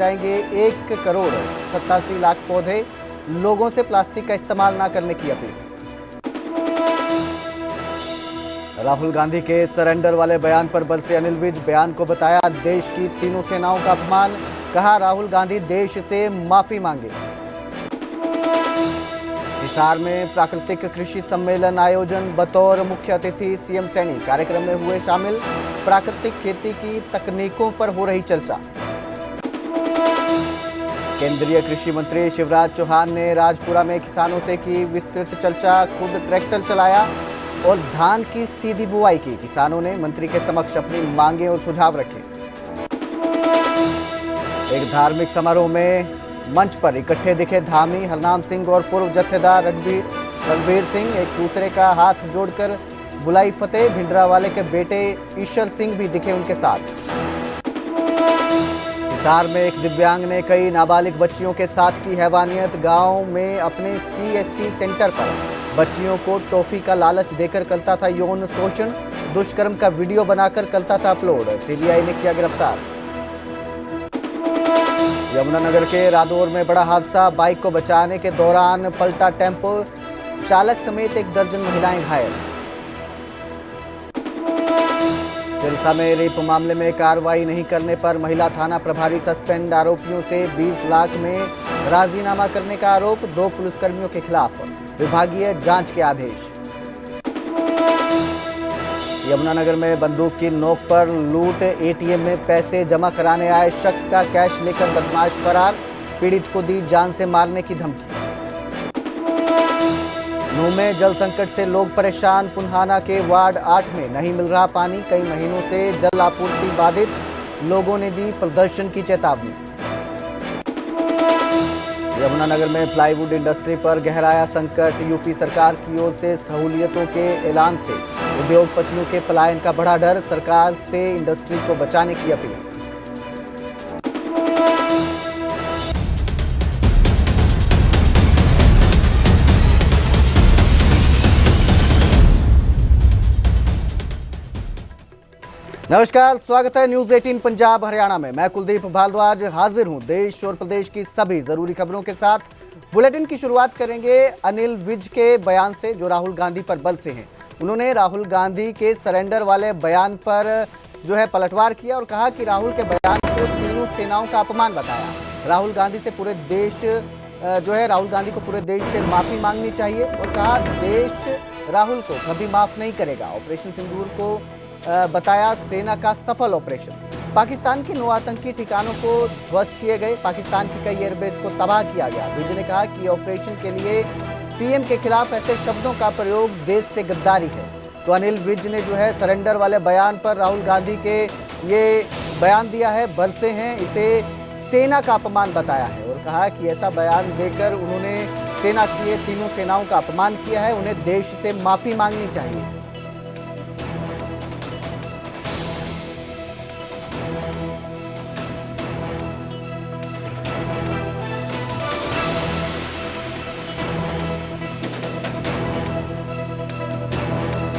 जाएंगे 1 करोड़ 87 लाख पौधे। लोगों से प्लास्टिक का इस्तेमाल ना करने की अपील। राहुल गांधी के सरेंडर वाले बयान पर बरसे अनिल विज। बयान को बताया देश की तीनों सेनाओं का अपमान। कहा राहुल गांधी देश से माफी मांगे। हिसार में प्राकृतिक कृषि सम्मेलन आयोजन। बतौर मुख्य अतिथि सीएम सैनी कार्यक्रम में हुए शामिल। प्राकृतिक खेती की तकनीकों पर हो रही चर्चा। केंद्रीय कृषि मंत्री शिवराज चौहान ने राजपुरा में किसानों से की विस्तृत चर्चा। खुद ट्रैक्टर चलाया और धान की सीधी बुआई की। किसानों ने मंत्री के समक्ष अपनी मांगे और सुझाव रखे। एक धार्मिक समारोह में मंच पर इकट्ठे दिखे धामी हरनाम सिंह और पूर्व जत्थेदार रणबीर सिंह। एक दूसरे का हाथ जोड़कर बुलाई फतेह। भिंडरावाले के बेटे ईश्वर सिंह भी दिखे उनके साथ। हिसार में एक दिव्यांग ने कई नाबालिग बच्चियों के साथ की हैवानियत। गांव में अपने सीएससी सेंटर पर बच्चियों को टॉफी का लालच देकर करता था यौन शोषण। दुष्कर्म का वीडियो बनाकर करता था अपलोड। सीबीआई ने किया गिरफ्तार। यमुनानगर के रादौर में बड़ा हादसा। बाइक को बचाने के दौरान पलटा टेम्पो। चालक समेत 1 दर्जन महिलाएं घायल। सिरसा में रेप मामले में कार्रवाई नहीं करने पर महिला थाना प्रभारी सस्पेंड। आरोपियों से 20 लाख में राजीनामा करने का आरोप। 2 पुलिसकर्मियों के खिलाफ विभागीय जांच के आदेश। यमुनानगर में बंदूक की नोक पर लूट। एटीएम में पैसे जमा कराने आए शख्स का कैश लेकर बदमाश फरार। पीड़ित को दी जान से मारने की धमकी। नूह में जल संकट से लोग परेशान। पुन्हाना के वार्ड 8 में नहीं मिल रहा पानी। कई महीनों से जल आपूर्ति बाधित। लोगों ने दी प्रदर्शन की चेतावनी। यमुनानगर में प्लाईवुड इंडस्ट्री पर गहराया संकट। यूपी सरकार की ओर से सहूलियतों के ऐलान से उद्योगपतियों के पलायन का बढ़ा डर। सरकार से इंडस्ट्री को बचाने की अपील। नमस्कार, स्वागत है न्यूज 18 पंजाब हरियाणा में। मैं कुलदीप भारद्वाज हाजिर हूं देश और प्रदेश की सभी जरूरी खबरों के साथ। बुलेटिन की शुरुआत करेंगे अनिल विज के बयान से जो राहुल गांधी पर बल से हैं। उन्होंने राहुल गांधी के सरेंडर वाले बयान पर जो है पलटवार किया और कहा कि राहुल के बयान को तीनों सेनाओं का अपमान बताया। राहुल गांधी से पूरे देश राहुल गांधी को पूरे देश से माफी मांगनी चाहिए और कहा देश राहुल को कभी माफ नहीं करेगा। ऑपरेशन सिंदूर को बताया सेना का सफल ऑपरेशन। पाकिस्तान के 9 आतंकी ठिकानों को ध्वस्त किए गए। पाकिस्तान की कई एयरबेस को तबाह किया गया। विज ने कहा कि ऑपरेशन के लिए पीएम के खिलाफ ऐसे शब्दों का प्रयोग देश से गद्दारी है। तो अनिल विज ने जो है सरेंडर वाले बयान पर राहुल गांधी के ये बयान दिया है, बल से हैं, इसे सेना का अपमान बताया है और कहा कि ऐसा बयान देकर उन्होंने सेना की तीनों सेनाओं का अपमान किया है। उन्हें देश से माफी मांगनी चाहिए।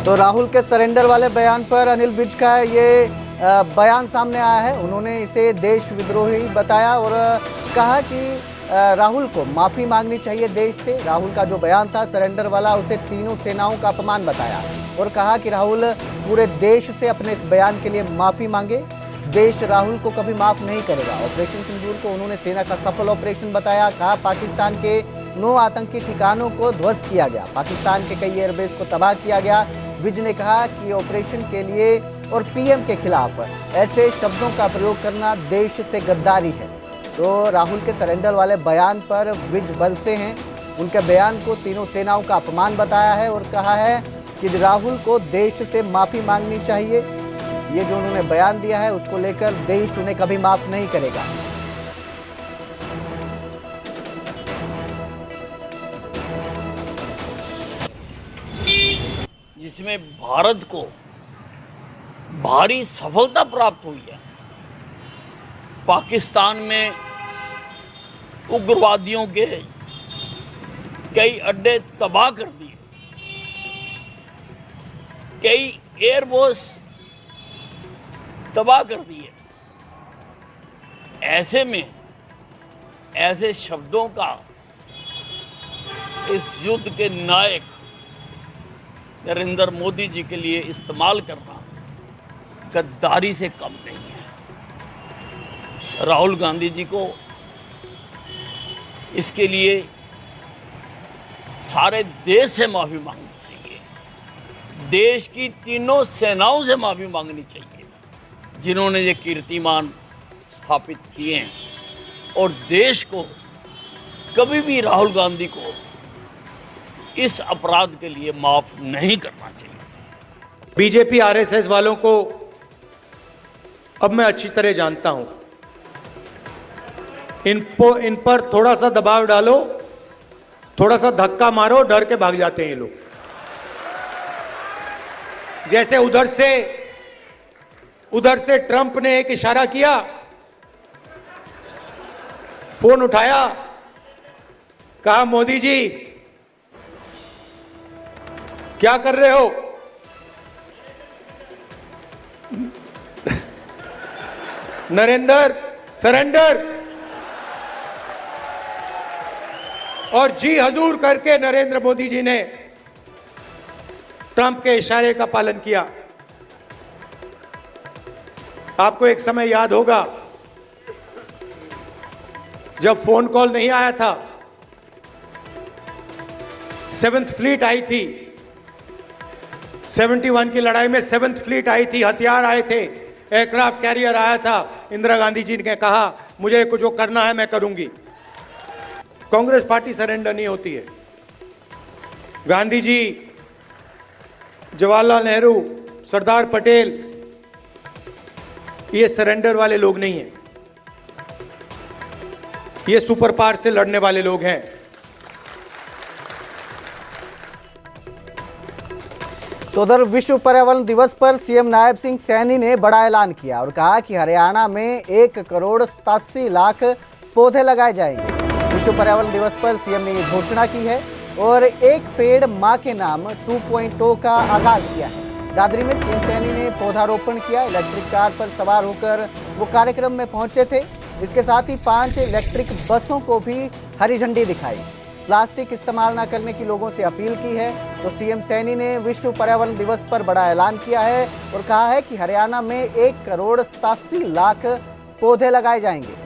तो राहुल के सरेंडर वाले बयान पर अनिल विज का ये बयान सामने आया है। उन्होंने इसे देश विद्रोही बताया और कहा कि राहुल को माफी मांगनी चाहिए देश से। राहुल का जो बयान था सरेंडर वाला, उसे तीनों सेनाओं का अपमान बताया और कहा कि राहुल पूरे देश से अपने इस बयान के लिए माफी मांगे। देश राहुल को कभी माफ नहीं करेगा। ऑपरेशन सिंदूर को उन्होंने सेना का सफल ऑपरेशन बताया। कहा पाकिस्तान के 9 आतंकी ठिकानों को ध्वस्त किया गया। पाकिस्तान के कई एयरबेस को तबाह किया गया। विज ने कहा कि ऑपरेशन के लिए और पीएम के खिलाफ ऐसे शब्दों का प्रयोग करना देश से गद्दारी है। तो राहुल के सरेंडर वाले बयान पर विज बल से हैं। उनके बयान को तीनों सेनाओं का अपमान बताया है और कहा है कि राहुल को देश से माफी मांगनी चाहिए। ये जो उन्होंने बयान दिया है उसको लेकर देश उन्हें कभी माफ नहीं करेगा। जिसमें भारत को भारी सफलता प्राप्त हुई है। पाकिस्तान में उग्रवादियों के कई अड्डे तबाह कर दिए। कई एयरबेस तबाह कर दिए। ऐसे में ऐसे शब्दों का इस युद्ध के नायक नरेंद्र मोदी जी के लिए इस्तेमाल करना गद्दारी से कम नहीं है। राहुल गांधी जी को इसके लिए सारे देश से माफ़ी मांगनी चाहिए, देश की तीनों सेनाओं से माफ़ी मांगनी चाहिए जिन्होंने ये कीर्तिमान स्थापित किए हैं, और देश को कभी भी राहुल गांधी को इस अपराध के लिए माफ़ नहीं करना चाहिए। बीजेपी आरएसएस वालों को अब मैं अच्छी तरह जानता हूं। इन पर थोड़ा सा दबाव डालो, थोड़ा सा धक्का मारो, डर के भाग जाते हैं ये लोग। जैसे उधर से ट्रंप ने एक इशारा किया, फोन उठाया, कहा मोदी जी क्या कर रहे हो? नरेंद्र सरेंडर, और जी हजूर करके नरेंद्र मोदी जी ने ट्रंप के इशारे का पालन किया। आपको एक समय याद होगा जब फोन कॉल नहीं आया था, 7th फ्लीट आई थी, 71 की लड़ाई में 7th फ्लीट आई थी, हथियार आए थे, एयरक्राफ्ट कैरियर आया था। इंदिरा गांधी जी ने कहा मुझे कुछ जो करना है मैं करूंगी। कांग्रेस पार्टी सरेंडर नहीं होती है। गांधी जी, जवाहरलाल नेहरू, सरदार पटेल, ये सरेंडर वाले लोग नहीं हैं, ये सुपर पावर से लड़ने वाले लोग हैं। तो उधर विश्व पर्यावरण दिवस पर सीएम नायब सिंह सैनी ने बड़ा ऐलान किया और कहा कि हरियाणा में 1,87,00,000 पौधे लगाए जाएंगे। विश्व पर्यावरण दिवस पर सीएम ने ये घोषणा की है और एक पेड़ मां के नाम 2.0 का आगाज किया है। दादरी में सीएम सैनी ने पौधारोपण किया। इलेक्ट्रिक कार पर सवार होकर वो कार्यक्रम में पहुंचे थे। इसके साथ ही 5 इलेक्ट्रिक बसों को भी हरी झंडी दिखाई। प्लास्टिक इस्तेमाल न करने की लोगों से अपील की है। तो सीएम सैनी ने विश्व पर्यावरण दिवस पर बड़ा ऐलान किया है और कहा है कि हरियाणा में 1,87,00,000 पौधे लगाए जाएंगे।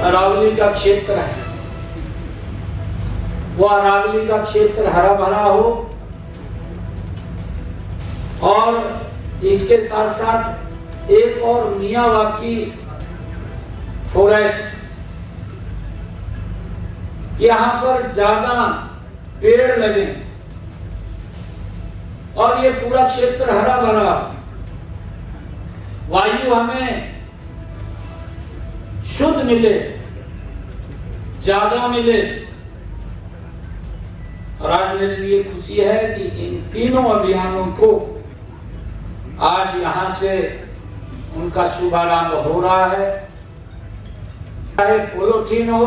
अरावली का क्षेत्र है, वो अरावली का क्षेत्र हरा भरा हो और इसके साथ साथ एक और मियावाकी फॉरेस्ट, यहाँ पर ज्यादा पेड़ लगे और ये पूरा क्षेत्र हरा भरा, वायु हमें शुद्ध मिले, ज्यादा मिले। और आज मेरे लिए खुशी है कि इन तीनों अभियानों को आज यहां से उनका शुभारंभ हो रहा है। चाहे पॉलीथीन हो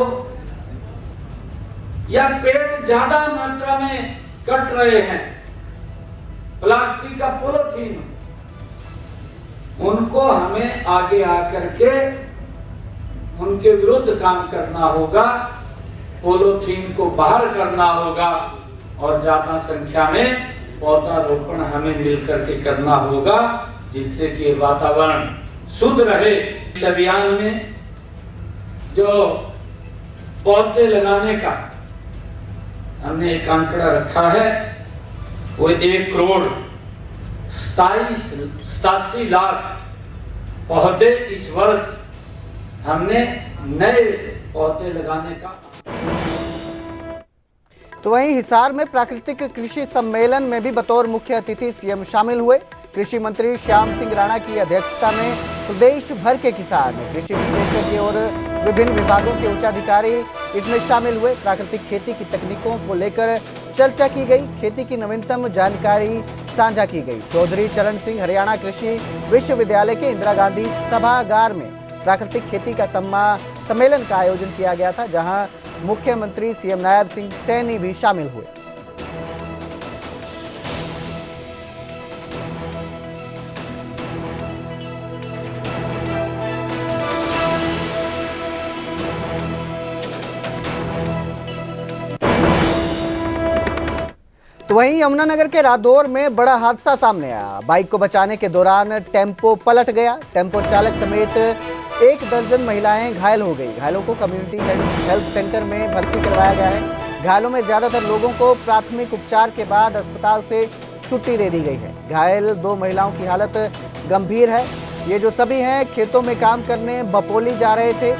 या पेड़ ज्यादा मात्रा में कट रहे हैं, प्लास्टिक का पॉलीथीन, उनको हमें आगे आकर के उनके विरुद्ध काम करना होगा, पॉलीथीन को बाहर करना होगा और ज्यादा संख्या में पौधारोपण हमें मिलकर के करना होगा, जिससे कि वातावरण शुद्ध रहे। इस अभियान में जो पौधे लगाने का हमने एक आंकड़ा रखा है, वो 1,87,00,000 पौधे इस वर्ष हमने नए पौधे लगाने का। तो वहीं हिसार में प्राकृतिक कृषि सम्मेलन में भी बतौर मुख्य अतिथि सीएम शामिल हुए। कृषि मंत्री श्याम सिंह राणा की अध्यक्षता में प्रदेश भर के किसान, कृषि विशेषज्ञ और विभिन्न विभागों के उच्चाधिकारी इसमें शामिल हुए। प्राकृतिक खेती की तकनीकों को लेकर चर्चा की गई। खेती की नवीनतम जानकारी साझा की गई। चौधरी चरण सिंह हरियाणा कृषि विश्वविद्यालय के इंदिरा गांधी सभागार में प्राकृतिक खेती का सम्मेलन का आयोजन किया गया था, जहां मुख्यमंत्री सीएम नायब सिंह सैनी भी शामिल हुए। तो वहीं यमुनानगर के रादौर में बड़ा हादसा सामने आया। बाइक को बचाने के दौरान टेम्पो पलट गया। टेम्पो चालक समेत 1 दर्जन महिलाएं घायल हो गई। घायलों को कम्युनिटी हेल्थ सेंटर में भर्ती करवाया गया है। घायलों में ज्यादातर लोगों को प्राथमिक उपचार के बाद अस्पताल से छुट्टी दे दी गई है। घायल 2 महिलाओं की हालत गंभीर है। ये जो सभी हैं खेतों में काम करने बपोली जा रहे थे।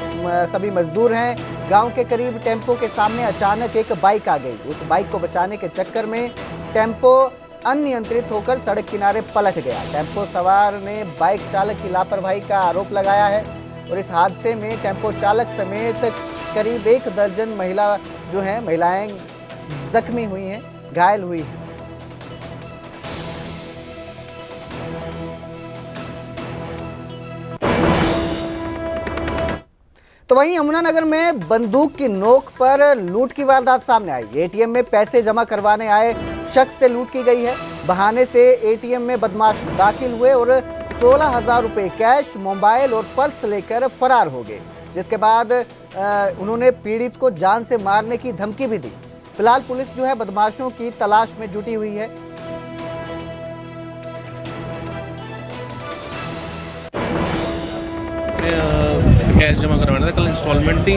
सभी मजदूर हैं। गांव के करीब टेम्पो के सामने अचानक एक बाइक आ गई। उस बाइक को बचाने के चक्कर में टेम्पो अनियंत्रित होकर सड़क किनारे पलट गया। टेम्पो सवार ने बाइक चालक की लापरवाही का आरोप लगाया है और इस हादसे में टेम्पो चालक समेत करीब 1 दर्जन महिलाएं जख्मी हुई हैं, घायल हुई हैं। तो वहीं यमुनानगर में बंदूक की नोक पर लूट की वारदात सामने आई। एटीएम में पैसे जमा करवाने आए शख्स से लूट की गई है। बहाने से एटीएम में बदमाश दाखिल हुए और 16,000 रुपए कैश, मोबाइल और पर्स लेकर फरार हो गए, जिसके बाद उन्होंने पीड़ित को जान से मारने की धमकी भी दी। फिलहाल पुलिस बदमाशों की तलाश में जुटी हुई है। कैश जमा करवाना था, कल इंस्टॉलमेंट थी।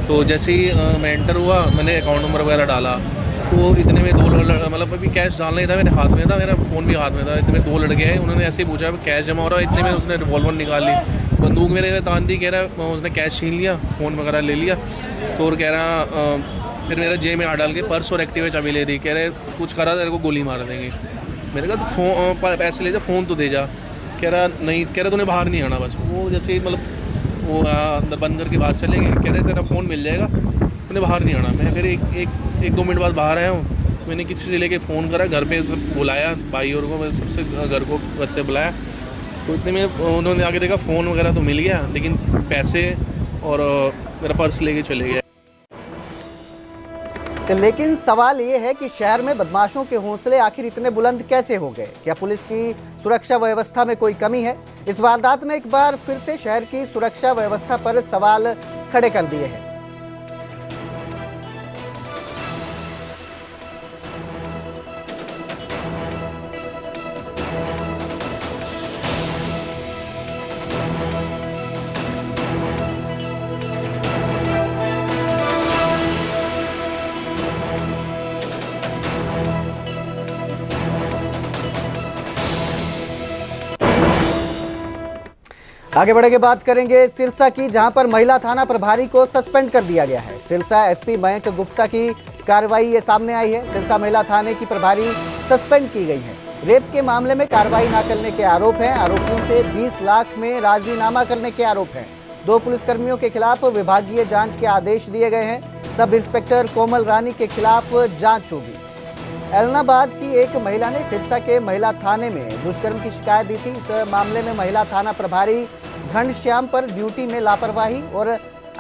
तो जैसे ही मैं एंटर हुआ, मैंने अकाउंट नंबर वगैरह डाला, तो इतने में 2 मतलब अभी कैश डालना ही था, मेरे हाथ में था, मेरा फ़ोन भी हाथ में था। इतने में 2 लड़के आए, उन्होंने ऐसे ही पूछा कैश जमा हो रहा है। इतने में उसने रिवॉल्वर निकाल ली, बंदूक मेरे तान दी। कह रहा उसने कैश छीन लिया, फ़ोन वगैरह ले लिया। तो और कह रहा फिर मेरा जेब में हाथ डाल के पर्स और एक्टिवा चाबी ले रही। कह रहे कुछ करा तेरे को गोली मार देंगे। मैंने कहा तो पैसे ले जा, फ़ोन तो दे जा। कह रहा नहीं, कह रहा तूने बाहर नहीं आना। बस वो जैसे ही मतलब वो अंदर बंद करके बाहर चले गए। कह रहे तेरा फ़ोन मिल जाएगा, तूने बाहर नहीं आना। मैं फिर एक 2 मिनट बाद बाहर आया हूँ। मैंने किसी से लेके फ़ोन करा, घर पे बुलाया भाई और को, सबसे घर से बुलाया। तो इतने में उन्होंने आके देखा फ़ोन वगैरह तो मिल गया, लेकिन पैसे और मेरा पर्स लेके चले गए। लेकिन सवाल ये है कि शहर में बदमाशों के हौसले आखिर इतने बुलंद कैसे हो गए? क्या पुलिस की सुरक्षा व्यवस्था में कोई कमी है? इस वारदात ने एक बार फिर से शहर की सुरक्षा व्यवस्था पर सवाल खड़े कर दिए हैं। आगे बढ़ेंगे, बात करेंगे सिरसा की, जहां पर महिला थाना प्रभारी को सस्पेंड कर दिया गया है। सिरसा एसपी मयंक गुप्ता की कार्रवाई ये सामने आई है। सिरसा महिला थाने की प्रभारी सस्पेंड की गई है। रेप के मामले में कार्रवाई न करने के आरोप हैं। आरोपियों से 20 लाख में राजीनामा करने के आरोप हैं। 2 पुलिसकर्मियों के खिलाफ विभागीय जांच के आदेश दिए गए हैं। सब इंस्पेक्टर कोमल रानी के खिलाफ जांच होगी। एलनाबाद की एक महिला ने सिरसा के महिला थाने में दुष्कर्म की शिकायत दी थी। इस मामले में महिला थाना प्रभारी घनश्याम पर ड्यूटी में लापरवाही और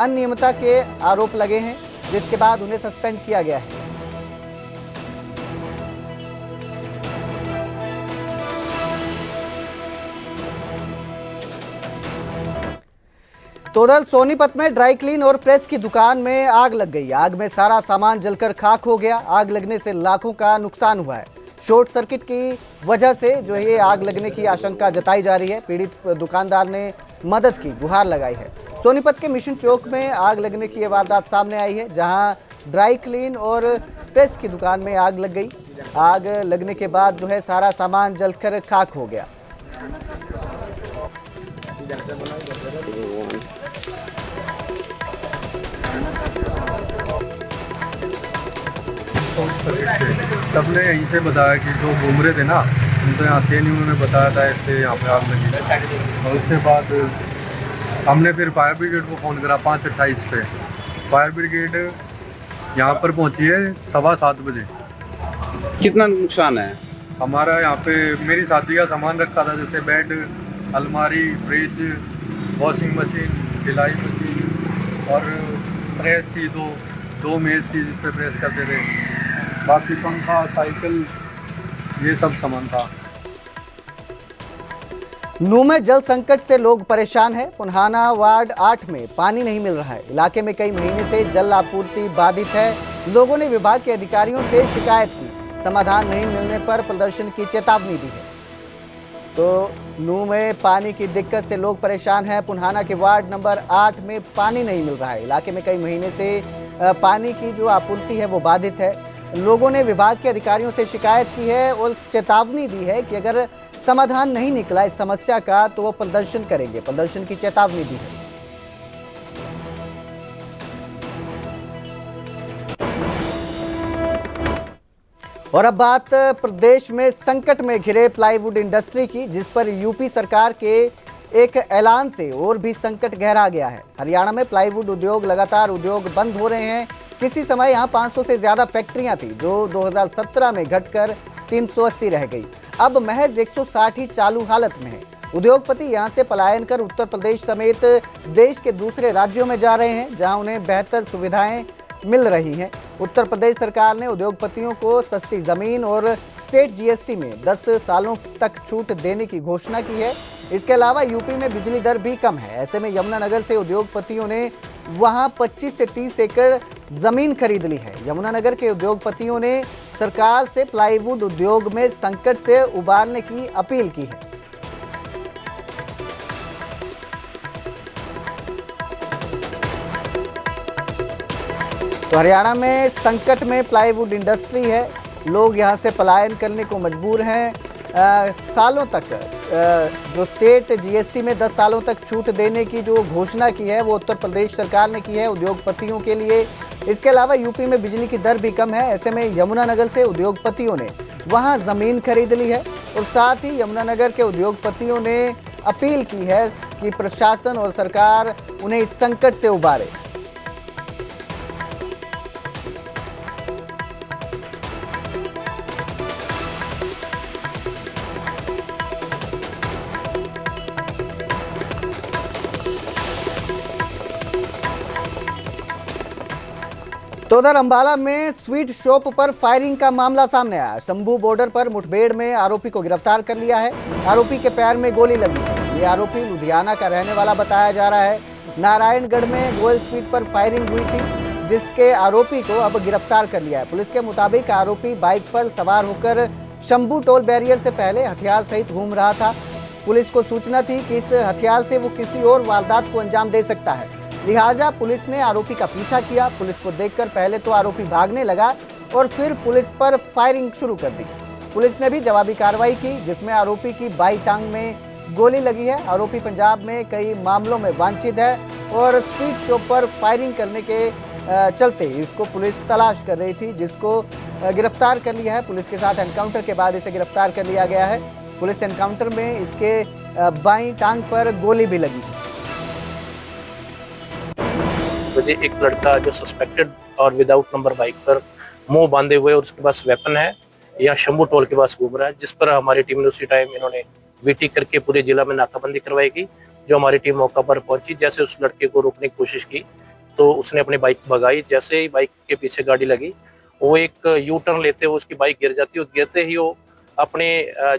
अनियमितता के आरोप लगे हैं, जिसके बाद उन्हें सस्पेंड किया गया है। तो उधर सोनीपत में ड्राई क्लीन और प्रेस की दुकान में आग लग गई। आग में सारा सामान जलकर खाक हो गया। आग लगने से लाखों का नुकसान हुआ है। शॉर्ट सर्किट की वजह से ये आग लगने की आशंका जताई जा रही है। पीड़ित दुकानदार ने मदद की गुहार लगाई है। सोनीपत के मिशन चौक में आग लगने की वारदात सामने आई है, जहां ड्राई क्लीन और प्रेस की दुकान में आग लग गई। आग लगने के बाद सारा सामान जलकर खाक हो गया। सबने यहीं से बताया कि जो घूम रहे थे ना, उनको यहाँ थे नहीं, उन्होंने बताया था ऐसे यहाँ पे आग लगी। और उसके बाद हमने फिर फायर ब्रिगेड को फ़ोन करा 5:28 पे। फायर ब्रिगेड यहाँ पर पहुँची है 7:15 बजे। कितना नुकसान है? हमारा यहाँ पे मेरी शादी का सामान रखा था, जैसे बेड, अलमारी, फ्रिज, वॉशिंग मशीन, सिलाई मशीन और प्रेस की दो मेज़ थी जिस पे प्रेस करते थे, बाकी पंखा, साइकिल, ये सब सामान था। नूह में जल संकट से लोग परेशान हैं। पुन्हाना वार्ड 8 में पानी नहीं मिल रहा है। इलाके में कई महीने से जल आपूर्ति बाधित है। लोगों ने विभाग के अधिकारियों से शिकायत की, समाधान नहीं मिलने पर प्रदर्शन की चेतावनी दी है। तो नूह में पानी की दिक्कत से लोग परेशान हैं। पुन्हाना के वार्ड नंबर 8 में पानी नहीं मिल रहा है। इलाके में कई महीने से पानी की जो आपूर्ति है वो बाधित है। लोगों ने विभाग के अधिकारियों से शिकायत की है और चेतावनी दी है कि अगर समाधान नहीं निकला इस समस्या का तो वो प्रदर्शन करेंगे। प्रदर्शन की चेतावनी दी है। और अब बात प्रदेश में संकट में घिरे प्लाईवुड इंडस्ट्री की, जिस पर यूपी सरकार के एक ऐलान से और भी संकट गहरा गया है। हरियाणा में प्लाईवुड उद्योग लगातार उद्योग बंद हो रहे हैं। किसी समय यहां 500 से ज्यादा फैक्ट्रियां थी जो 2017 में घटकर 380 रह गई। अब महज 160 ही चालू हालत में है। उद्योगपति यहां से पलायन कर उत्तर प्रदेश समेत देश के दूसरे राज्यों में जा रहे हैं जहां उन्हें बेहतर सुविधाएं मिल रही हैं। उत्तर प्रदेश सरकार ने उद्योगपतियों को सस्ती जमीन और स्टेट जीएसटी में 10 सालों तक छूट देने की घोषणा की है। इसके अलावा यूपी में बिजली दर भी कम है। ऐसे में यमुनानगर से उद्योगपतियों ने वहां 25 से 30 एकड़ जमीन खरीद ली है। यमुनानगर के उद्योगपतियों ने सरकार से प्लाईवुड उद्योग में संकट से उबारने की अपील की है। तो हरियाणा में संकट में प्लाईवुड इंडस्ट्री है। लोग यहां से पलायन करने को मजबूर हैं। सालों तक जो स्टेट जीएसटी में 10 सालों तक छूट देने की जो घोषणा की है वो उत्तर प्रदेश सरकार ने की है उद्योगपतियों के लिए। इसके अलावा यूपी में बिजली की दर भी कम है। ऐसे में यमुनानगर से उद्योगपतियों ने वहां जमीन खरीद ली है और साथ ही यमुनानगर के उद्योगपतियों ने अपील की है कि प्रशासन और सरकार उन्हें इस संकट से उबारे। तो उधर अंबाला में स्वीट शॉप पर फायरिंग का मामला सामने आया। शंभू बॉर्डर पर मुठभेड़ में आरोपी को गिरफ्तार कर लिया है। आरोपी के पैर में गोली लगी है। ये आरोपी लुधियाना का रहने वाला बताया जा रहा है। नारायणगढ़ में गोयल स्वीट पर फायरिंग हुई थी जिसके आरोपी को अब गिरफ्तार कर लिया है। पुलिस के मुताबिक आरोपी बाइक पर सवार होकर शंभू टोल बैरियर से पहले हथियार सहित घूम रहा था। पुलिस को सूचना थी कि इस हथियार से वो किसी और वारदात को अंजाम दे सकता है, लिहाजा पुलिस ने आरोपी का पीछा किया। पुलिस को देखकर पहले तो आरोपी भागने लगा और फिर पुलिस पर फायरिंग शुरू कर दी। पुलिस ने भी जवाबी कार्रवाई की जिसमें आरोपी की बाई टांग में गोली लगी है। आरोपी पंजाब में कई मामलों में वांछित है और स्वीट शॉप पर फायरिंग करने के चलते इसको पुलिस तलाश कर रही थी, जिसको गिरफ्तार कर लिया है। पुलिस के साथ एनकाउंटर के बाद इसे गिरफ्तार कर लिया गया है। पुलिस एनकाउंटर में इसके बाई टांग पर गोली भी लगी। मुझे एक लड़का जो सस्पेक्टेड और विदाउट नंबर बाइक पर मुंह बांधे हुए और उसके पास वेपन है या शंभू टोल के पास घूम रहा है, जिस पर हमारी टीम ने उसी टाइम इन्होंने वीटी करके पूरे जिला में नाकाबंदी करवाई गई। जो हमारी टीम मौका पर पहुंची, जैसे उस लड़के को रोकने की कोशिश की तो उसने अपनी बाइक भगाई। जैसे ही बाइक के पीछे गाड़ी लगी, वो एक यू टर्न लेते हुए उसकी बाइक गिर जाती है। गिरते ही वो अपने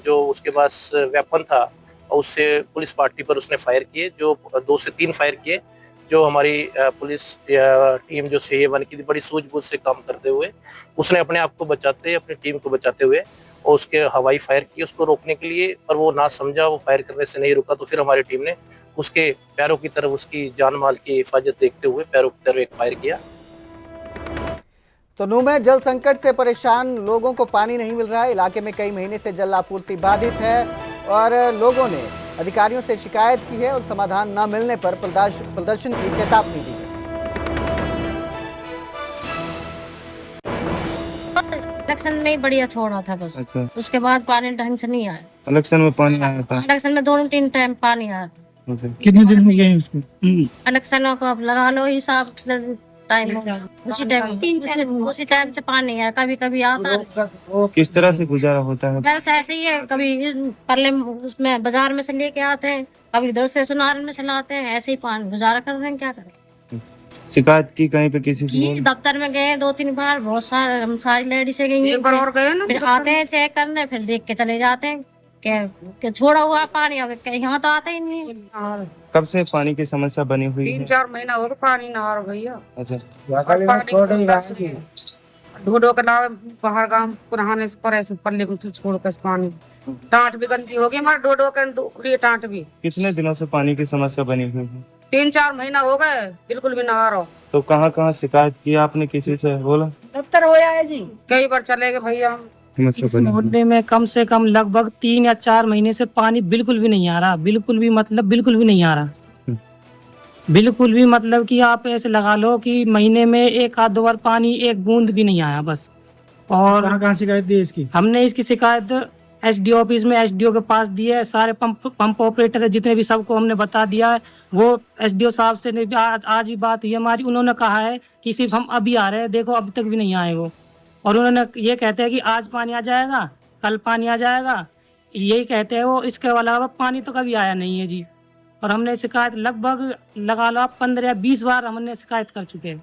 जो उसके पास वेपन था उससे पुलिस पार्टी पर उसने फायर किए, जो 2 से 3 फायर किए। जो हमारी पुलिस टीम जो CA1 की बड़ी सूझबूझ से काम करते हुए उसने अपने आप को बचाते, अपनी टीम को बचाते हुए और उसके हवाई फायर किए उसको रोकने के लिए, पर वो ना समझा, वो फायर करने से नहीं रुका। तो फिर हमारी टीम ने उसके पैरों की तरफ, उसकी जान माल की हिफाजत देखते हुए पैरों की तरफ एक फायर किया। तो नूह में जल संकट से परेशान लोगों को पानी नहीं मिल रहा है। इलाके में कई महीने से जल आपूर्ति बाधित है और लोगों ने अधिकारियों से शिकायत की है और समाधान न मिलने पर प्रदर्शन की चेतावनी दी है। इलेक्शन में ही बढ़िया छोड़ा था बस। अच्छा। उसके बाद पानी ढंग से नहीं आया। इलेक्शन में पानी आया था? इलेक्शन में 2-3 टाइम पानी आया। कितने दिन हो गए उसको? इलेक्शनों को अब लगा लो हिसाब, टाइम हो गया, उसी टाइम से पानी है, कभी कभी आता नहीं। किस तरह से गुजारा होता है? बस ऐसे ही है, कभी पल्ले उसमें बाजार में से लेके आते हैं, कभी इधर से सुनार में चलाते हैं, ऐसे ही पानी गुजारा कर रहे हैं, क्या करें। शिकायत की कहीं पे किसी से? दफ्तर में गए 2-3 बार, बहुत सारे हम सारी लेडीज से गई, एक बार और गए ना, फिर आते हैं चेक करने, फिर देख के चले जाते हैं कि छोड़ा हुआ पानी, अब यहाँ तो आता ही नहीं है। कब से पानी की समस्या बनी हुई है? 3-4 महीना हो गया पानी ना आ रहा भैया। अच्छा, ढूंढो के लावे बाहर गांव नहाने से पर ऐसे पल्ले में छोड़ कर पानी, टांट भी गंदी हो गई हमारे डोडो के दूसरी टांट भी। कितने दिनों से पानी की समस्या बनी हुई है? 3-4 महीना हो गए, बिल्कुल भी ना आ रहा। तो कहाँ कहाँ शिकायत की आपने, किसी से बोला? दफ्तर हो है जी, कई बार चले गए भैया हम। मोहल्ले में कम से कम लगभग 3 या 4 महीने से पानी बिल्कुल भी नहीं आ रहा, बिल्कुल भी मतलब बिल्कुल भी नहीं आ रहा, बिल्कुल भी मतलब कि आप ऐसे लगा लो कि महीने में 1-2 बार पानी, एक बूंद भी नहीं आया बस। और कहाँ शिकायत दी इसकी? हमने इसकी शिकायत एसडीओ ऑफिस में, एसडीओ के पास दी है, सारे पंप ऑपरेटर है जितने भी, सबको हमने बता दिया है। वो एसडीओ साहब से आज भी बात हुई हमारी, उन्होंने कहा है कि सिर्फ हम अभी आ रहे हैं, देखो अभी तक भी नहीं आए वो, और उन्होंने ये कहते हैं कि आज पानी आ जाएगा, कल पानी आ जाएगा, यही कहते हैं वो, इसके अलावा पानी तो कभी आया नहीं है जी। और हमने शिकायत लगभग लगा लो 15 या 20 बार हमने शिकायत कर चुके हैं।